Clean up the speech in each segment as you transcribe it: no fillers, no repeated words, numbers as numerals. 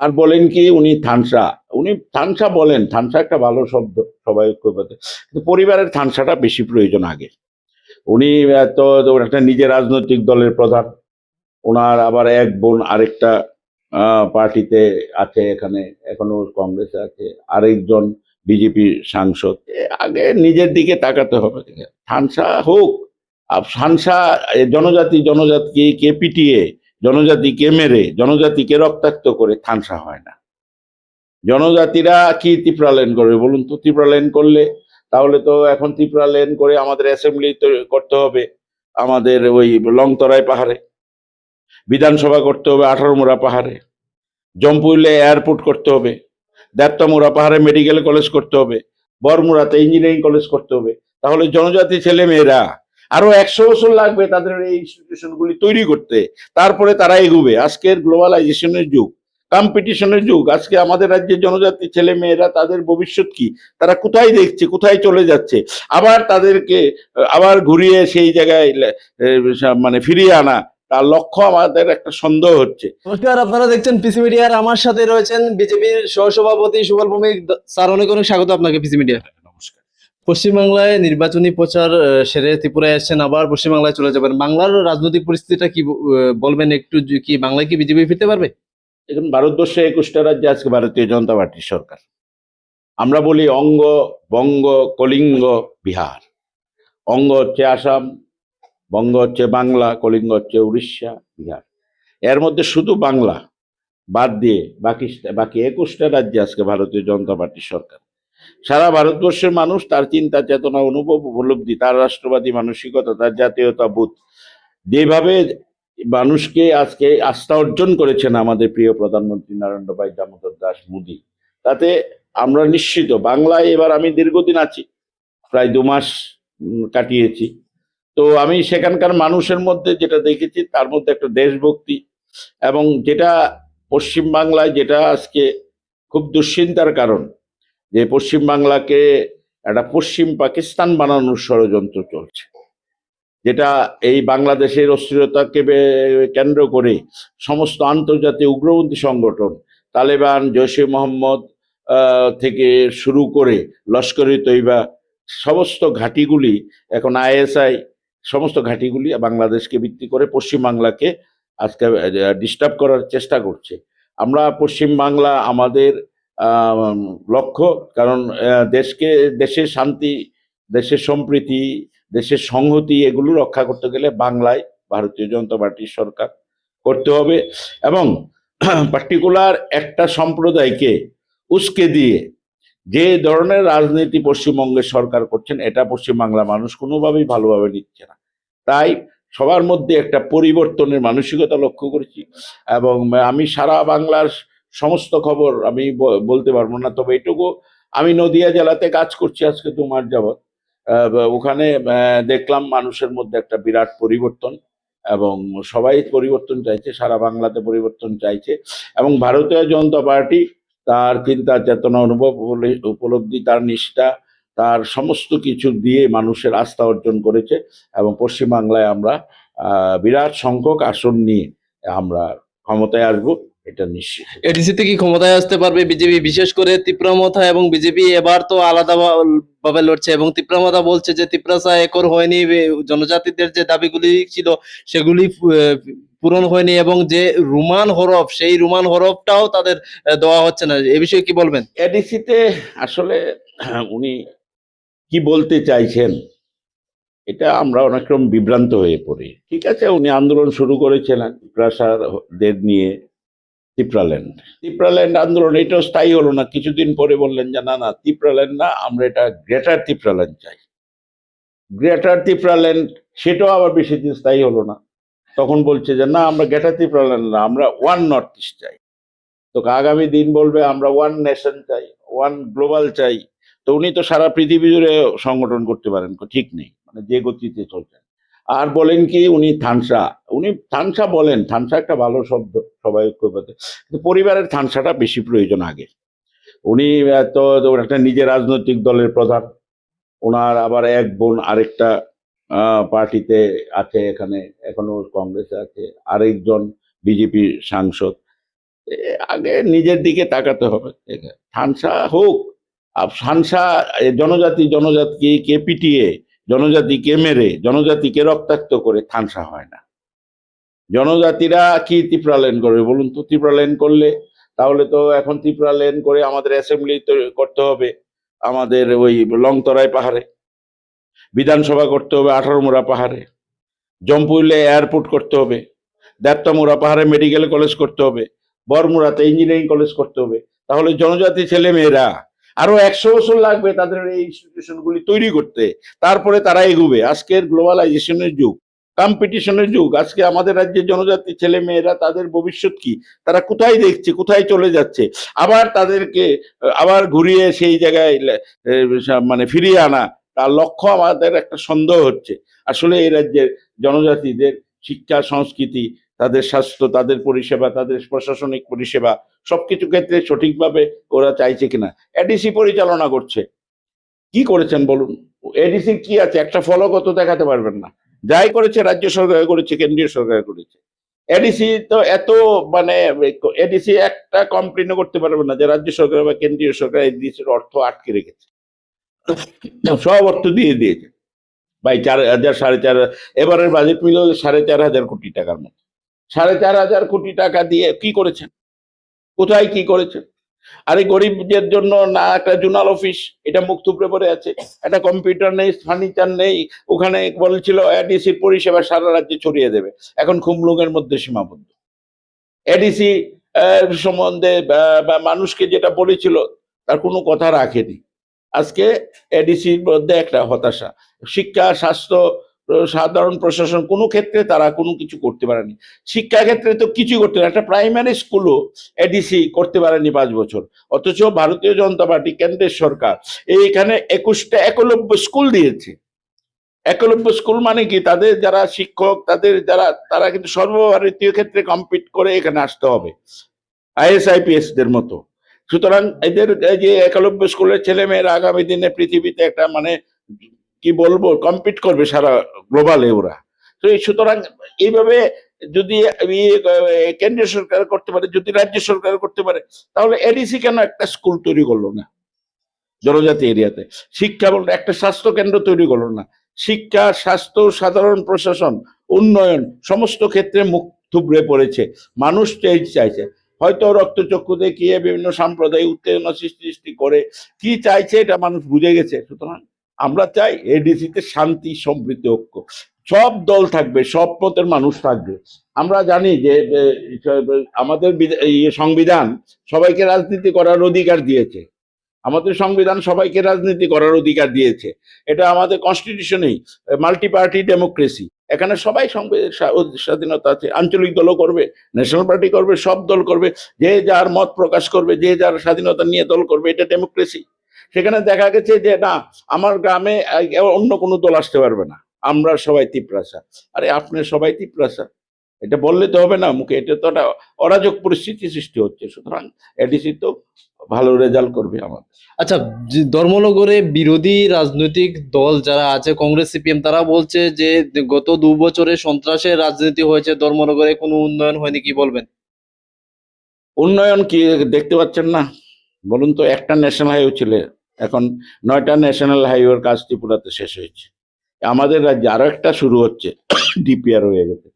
আর বলেন কি উনি থানসা বলেন, থানসা একটা ভালো শব্দ, সবাই ঐক্যবদ্ধ। কিন্তু পরিবারের থানসাটা বেশি প্রয়োজন আগে। উনি তো একটা নিজের রাজনৈতিক দলের প্রধান, ওনার আবার এক বোন আরেকটা পার্টিতে আছে, এখানে এখনো কংগ্রেসে আছে, আরেকজন বিজেপি সাংসদ। আগে নিজের দিকে তাকাতে হবে। থানসা হোক, আর থানসা জনজাতিকে কে পিটিয়ে, জনজাতিকে মেরে, জনজাতিকে রক্তাক্ত করে থানসা হয় না। জনজাতিরা কি ত্রিপুরাল্যান্ড করবে বলুন তো? ত্রিপুরাল্যান্ড করলে তাহলে তো এখন ত্রিপুরাল্যান্ড করে আমাদের অ্যাসেম্বলি করতে হবে আমাদের ওই লংতরাই পাহাড়ে, বিধানসভা করতে হবে 18 মুড়া পাহাড়ে, জম্পুইলে এয়ারপোর্ট করতে হবে, দেবতামুড়া পাহাড়ে মেডিকেল কলেজ করতে হবে, বরমুড়াতে ইঞ্জিনিয়ারিং কলেজ করতে হবে। তাহলে জনজাতি ছেলে মেয়েরা আরো 100 বছর লাগবে তাদের এই ইনস্টিটিউশন গুলি তৈরি করতে, তারপরে তারা এগুবে। আজকের গ্লোবালাইজেশনের যুগ, কম্পিটিশনের যুগ। আজকে আমাদের রাজ্যের জনজাতি ছেলে মেয়েরা তাদের ভবিষ্যৎ কি, তারা কোথায় দেখছে, কোথায় চলে যাচ্ছে, আবার তাদেরকে আবার ঘুরিয়ে সেই জায়গায় মানে ফিরিয়ে আনা, তার লক্ষ্য আমাদের একটা সন্দেহ হচ্ছে। নমস্কার, আপনারা দেখছেন পিসি মিডিয়া। আর আমার সাথে রয়েছেন বিজেপির সহসভাপতি সুবল ভৌমিক স্যার। অনেক অনেক স্বাগত আপনাকে পিসি মিডিয়া। নমস্কার। পশ্চিমবাংলায় নির্বাচনী প্রচার সেরে ত্রিপুরায় আসছেন, আবার পশ্চিমবাংলায় চলে যাবেন। বাংলার রাজনৈতিক পরিস্থিতিটা কি বলবেন একটু? কি বাংলায় কি বিজেপি ফিরতে পারবে? এখন ভারতবর্ষে 21টা রাজ্যে আজকে ভারতীয় জনতা পার্টির সরকার। আমরা বলি অঙ্গ, বঙ্গ, কলিঙ্গ, বিহার। অঙ্গ হচ্ছে আসাম, বঙ্গ হচ্ছে বাংলা, কলিঙ্গ হচ্ছে উড়িষ্যা, বিহার। এর মধ্যে শুধু বাংলা বাদ দিয়ে বাকি বাকি 21টা রাজ্যে আজকে ভারতীয় জনতা পার্টির সরকার। সারা ভারতবর্ষের মানুষ তার চিন্তা চেতনা অনুভব উপলব্ধি, তার রাষ্ট্রবাদী মানসিকতা, তার জাতীয়তাবোধ যেভাবে মানুষকে আজকে আস্থা অর্জন করেছেন আমাদের প্রিয় প্রধানমন্ত্রী নরেন্দ্র ভাই দামোদর দাস মোদী, তাতে আমরা নিশ্চিত। বাংলায় এবার আমি দীর্ঘদিন আছি, প্রায় 2 মাস কাটিয়েছি। তো আমি সেখানকার মানুষের মধ্যে যেটা দেখেছি, তার মধ্যে একটা দেশভক্তি, এবং যেটা পশ্চিমবাংলায় যেটা আজকে খুব দুশ্চিন্তার কারণ, যে পশ্চিমবাংলাকে একটা পশ্চিম পাকিস্তান বানানোর ষড়যন্ত্র চলছে, যেটা এই বাংলাদেশের অস্থিরতাকে কেন্দ্র করে সমস্ত আন্তর্জাতিক উগ্রপন্থী সংগঠন, তালেবান, জৈশে মোহাম্মদ থেকে শুরু করে লস্করে তৈবা, সমস্ত ঘাঁটিগুলি এখন আইএসআই, সমস্ত ঘাঁটিগুলি বাংলাদেশকে ভিত্তি করে পশ্চিমবাংলাকে আজকে ডিস্টার্ব করার চেষ্টা করছে। আমরা পশ্চিমবাংলা আমাদের লক্ষ্য, কারণ দেশের শান্তি, দেশের সম্প্রীতি, দেশের সংহতি এগুলো রক্ষা করতে গেলে বাংলায় ভারতীয় জনতা পার্টির সরকার করতে হবে। এবং পার্টিকুলার একটা সম্প্রদায়কে উস্কে দিয়ে যে ধরনের রাজনীতি পশ্চিমবঙ্গের সরকার করছেন, এটা পশ্চিমবাংলা মানুষ কোনোভাবেই ভালোভাবে নিচ্ছে না। তাই সবার মধ্যে একটা পরিবর্তনের মানসিকতা লক্ষ্য করেছি। এবং আমি সারা বাংলার সমস্ত খবর আমি বলতে পারবো না, তবে এটুকু, আমি নদিয়া জেলাতে কাজ করছি আজকে 2 মাস যাবৎ। ওখানে দেখলাম মানুষের মধ্যে একটা বিরাট পরিবর্তন, এবং সবাই পরিবর্তন চাইছে, সারা বাংলাতে পরিবর্তন চাইছে। এবং ভারতীয় জনতা পার্টি তার চিন্তা চেতনা অনুভব উপলব্ধি, তার নিষ্ঠা, তার সমস্ত কিছু দিয়ে মানুষের আস্থা অর্জন করেছে। এবং পশ্চিমবাংলায় আমরা বিরাট সংখ্যক আসন নিয়ে আমরা ক্ষমতায় আসবো, এটা নিশ্চিত। এডিসিতে কি ক্ষমতায় আসতে পারবে বিজেপি? বিশেষ করে ত্রিপুরামথা এবং বিজেপি এবার তো আলাদা ভাবে লড়ছে, এবং ত্রিপুরামথা বলছে যে ত্রিপুরাসা একর হয়নি, জনজাতিদের যে দাবিগুলি ছিল সেগুলি পূরণ হয়নি, এবং যে রোমান হরফ, সেই রোমান হরফটাও তাদের দেওয়া হচ্ছে না। এ বিষয়ে কি বলবেন? এডিসিতে আসলে উনি কি বলতে চাইছেন, এটা আমরা অনেক রকম বিভ্রান্ত হয়ে পড়ি। ঠিক আছে, উনি আন্দোলন শুরু করেছিলেন ত্রিপুরাসাদের নিয়ে, ত্রিপুরাল্যান্ড আন্দোলন, এটাও স্থায়ী হলো না। কিছুদিন পরে বললেন যে না না, ত্রিপুরাল্যান্ড না, আমরা এটা গ্রেটার ত্রিপুরাল্যান্ড চাই। গ্রেটার ত্রিপুরাল্যান্ড, সেটাও আবার বেশি দিন স্থায়ী হলো না। তখন বলছে যে না, আমরা গ্রেটার ত্রিপুরাল্যান্ড না, আমরা ওয়ান নর্থ ইস্ট চাই। তো আগামী দিন বলবে আমরা ওয়ান নেশন চাই, ওয়ান গ্লোবাল চাই। তো উনি তো সারা পৃথিবী জুড়ে সংগঠন করতে পারেন, ঠিক নেই, মানে যে গতিতে চলছেন। আর বলেন কি উনি থানসা বলেন, থানসা একটা ভালো শব্দ, সবাই ঐক্যবদ্ধ। কিন্তু পরিবারের থানসাটা বেশি প্রয়োজন আগে। উনি তো একটা নিজের রাজনৈতিক দলের প্রধান, ওনার আবার এক বোন আরেকটা পার্টিতে আছে, এখানে এখনো কংগ্রেসে আছে, আরেকজন বিজেপি সাংসদ। আগে নিজের দিকে তাকাতে হবে। ঠানসা হোক, আর ঠানসা জনজাতিকে পিটিয়ে, জনজাতিকে মেরে, জনজাতিকে রক্তাক্ত করে ঠানসা হয় না। জনজাতিরা কি ত্রিপুরা ল্যান্ড করবে বলুন তো? ত্রিপুরা ল্যান্ড করলে তাহলে তো এখন ত্রিপুরা ল্যান্ড করে আমাদের অ্যাসেম্বলি করতে হবে আমাদের ওই লংতরাই পাহাড়ে, বিধানসভা করতে হবে 18 পাহাড়ে, জম্পুইলে এয়ারপোর্ট করতে হবে, দেবতামুড়া পাহাড়ে মেডিকেল কলেজ করতে হবে, বরমুড়াতে ইঞ্জিনিয়ারিং কলেজ করতে হবে। তাহলে জনজাতি ছেলে মেয়েরা আরো 100 বছর লাগবে তাদের এই ইনস্টিটিউশনগুলি তৈরি করতে, তারপরে তারা এগুবে। আজকের গ্লোবালাইজেশনের যুগ, কম্পিটিশনের যুগ। আজকে আমাদের রাজ্যের জনজাতি ছেলে মেয়েরা তাদের ভবিষ্যৎ কি, তারা কোথায় দেখছে, কোথায় চলে যাচ্ছে, আবার তাদেরকে আবার ঘুরিয়ে সেই জায়গায় মানে ফিরিয়ে আনা, তার লক্ষ্য আমাদের একটা সন্দেহ হচ্ছে। আসলে এই রাজ্যের জনজাতিদের শিক্ষা, সংস্কৃতি, তাদের স্বাস্থ্য, তাদের পরিষেবা, তাদের প্রশাসনিক পরিষেবা সবকিছু ক্ষেত্রে সঠিকভাবে ওরা চাইছে কিনা। এডিসি পরিচালনা করছে, কি করেছেন বলুন? এডিসি কি আছে? একটা ফলকত দেখাতে পারবেন না। যাই করেছে রাজ্য সরকার করেছে, কেন্দ্রীয় সরকার করেছে। এডিসি তো এত মানে এডিসি একটা কমপ্লেনও করতে পারবে না যে রাজ্য সরকার বা কেন্দ্রীয় সরকার এডিসির অর্থ আটকে রেখেছে। সব অর্থ দিয়ে দিয়েছে ভাই, 4,000 4,500, এবারের বাজেট মিলে 4,500 কোটি টাকার মতো। 4,500 কোটি টাকা দিয়ে কি করেছেন? কোথায় কি করেছেন? আরে গরিবদের জন্য না একটা জোনাল অফিস, এটা মুখ থুবড়ে পড়ে আছে, একটা কম্পিউটার নেই, ফার্নিচার নেই। ওখানে বলছিল এডিসির পরিষেবা সারা রাজ্যে ছড়িয়ে দেবে, এখন খুমলুঙের মধ্যে সীমাবদ্ধ। এডিসি সম্বন্ধে বা মানুষকে যেটা বলেছিল তার কোনো কথা রাখেনি। আজকে এডিসির মধ্যে একটা হতাশা। শিক্ষা, স্বাস্থ্য, সাধারণ প্রশাসন কোনো ক্ষেত্রে তারা কোনো কিছু করতে পারেনি। শিক্ষা ক্ষেত্রে তো কিছু করতে পারে, একটা প্রাইমারি স্কুলও এডিসি করতে পারেনি 5 বছর। অথচ ভারতীয় জনতা পার্টি, কেন্দ্রের সরকার এইখানে 21টা একলব্য স্কুল দিয়েছে। একলব্য স্কুল মানে কি? তাদের যারা শিক্ষক, তাদের যারা, তারা কিন্তু সর্বভারতীয় ক্ষেত্রে কম্পিট করে এখানে আসতে হবে, আইএস আইপিএস দের মতো। সুতরাং এদের এই যে একলব্য স্কুলের ছেলে মেয়েরা আগামী দিনে পৃথিবীতে একটা মানে কি বলবো কম্পিট করবে সারা গ্লোবালে ওরা। তো সুতরাং এইভাবে যদি কেন্দ্রীয় সরকার করতে পারে, যদি রাজ্য সরকার করতে পারে, তাহলে এডিসি কেন একটা স্কুল তৈরি করলো না জনজাতি এরিয়াতে? শিক্ষা বলতে একটা স্বাস্থ্য কেন্দ্র তৈরি করলো না? শিক্ষা, স্বাস্থ্য, সাধারণ প্রশাসন, উন্নয়ন সমস্ত ক্ষেত্রে মুখ থুবড়ে পড়েছে। মানুষ চেঞ্জ চাইছে, হয়তো রক্তচক্ষু দেখিয়ে বিভিন্ন সাম্প্রদায়িক উত্তেজনা সৃষ্টি করে কি চাইছে এটা মানুষ বুঝে গেছে। সুতরাং আমরা চাই এডিসিতে শান্তি, সম্প্রীতি, ঐক্য, সব দল থাকবে, সব মতের মানুষ থাকবে। আমরা জানি যে আমাদের সংবিধান সবাইকে রাজনীতি করার অধিকার দিয়েছে। আমাদের সংবিধান সবাইকে রাজনীতি করার অধিকার দিয়েছে। এটা আমাদের কনস্টিটিউশনেই, মাল্টি পার্টি ডেমোক্রেসি। এখানে সবাই স্বাধীনতা আছে। আঞ্চলিক দলও করবে, ন্যাশনাল পার্টি করবে, সব দল করবে, যে যার মত প্রকাশ করবে, যে যার স্বাধীনতা নিয়ে দল করবে, এটা ডেমোক্রেসি। সেখানে দেখা গেছে যে না, আমার গ্রামে অন্য কোনো দল আসতে পারবে না, আমরা সবাই তিপ্রাসা। আরে আপনি সবাই তিপ্রাসা, এটা বললে তো হবে না মুখে, এটা তো একটা অরাজক পরিস্থিতি সৃষ্টি হচ্ছে। সুতরাং এডিসি তো ভালো রেজাল্ট করবে আমাদের। আচ্ছা, ধর্মনগরে বিরোধী রাজনৈতিক দল যারা আছে, কংগ্রেস, সিপিএম, তারা বলছে যে গত 2 বছরে সন্ত্রাসের রাজনীতি হয়েছে, ধর্মনগরে কোনো উন্নয়ন হয়নি, কি বলবেন? উন্নয়ন কি দেখতে পাচ্ছেন না বলুন তো? একটা ন্যাশনাল হাইওয়ে ছিল, এখন 9টা ন্যাশনাল হাইওয়ের কাজ ত্রিপুরাতে শেষ হয়েছে। আমাদের রাজ্যে আরো একটা শুরু হচ্ছে, ডিপিআর হয়ে গেছে।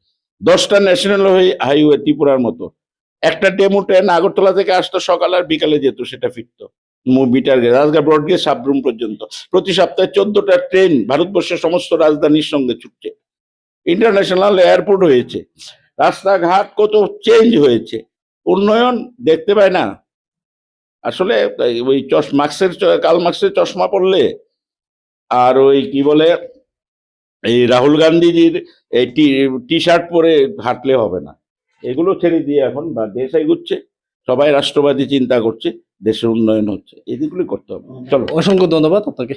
10টা ন্যাশনাল হাইওয়ে ত্রিপুরার মতো। একটা ডেমো ট্রেন আগরতলা থেকে আসতো, সকাল আর বিকালে যেত, সেটা ফিরতো মিটার গেজ, রাজগাঁ ব্রডগেজ সাবরুম পর্যন্ত। প্রতি সপ্তাহে 14টা ট্রেন ভারতবর্ষের সমস্ত রাজধানীর সঙ্গে ছুটছে। ইন্টারন্যাশনাল এয়ারপোর্ট হয়েছে, রাস্তাঘাট কত চেঞ্জ হয়েছে। উন্নয়ন দেখতে পায় না আসলে। ওই কার্ল মার্ক্সের চশমা পড়লে আর ওই কি বলে এই রাহুল গান্ধীজির এই টি শার্ট পরে হাঁটলে হবে না। এগুলো ছেড়ে দিয়ে এখন বা দেশ এগুচ্ছে, সবাই রাষ্ট্রবাদী চিন্তা করছে, দেশের উন্নয়ন হচ্ছে, এদিকগুলি করতে হবে। চলো, অসংখ্য ধন্যবাদ আপনাকে।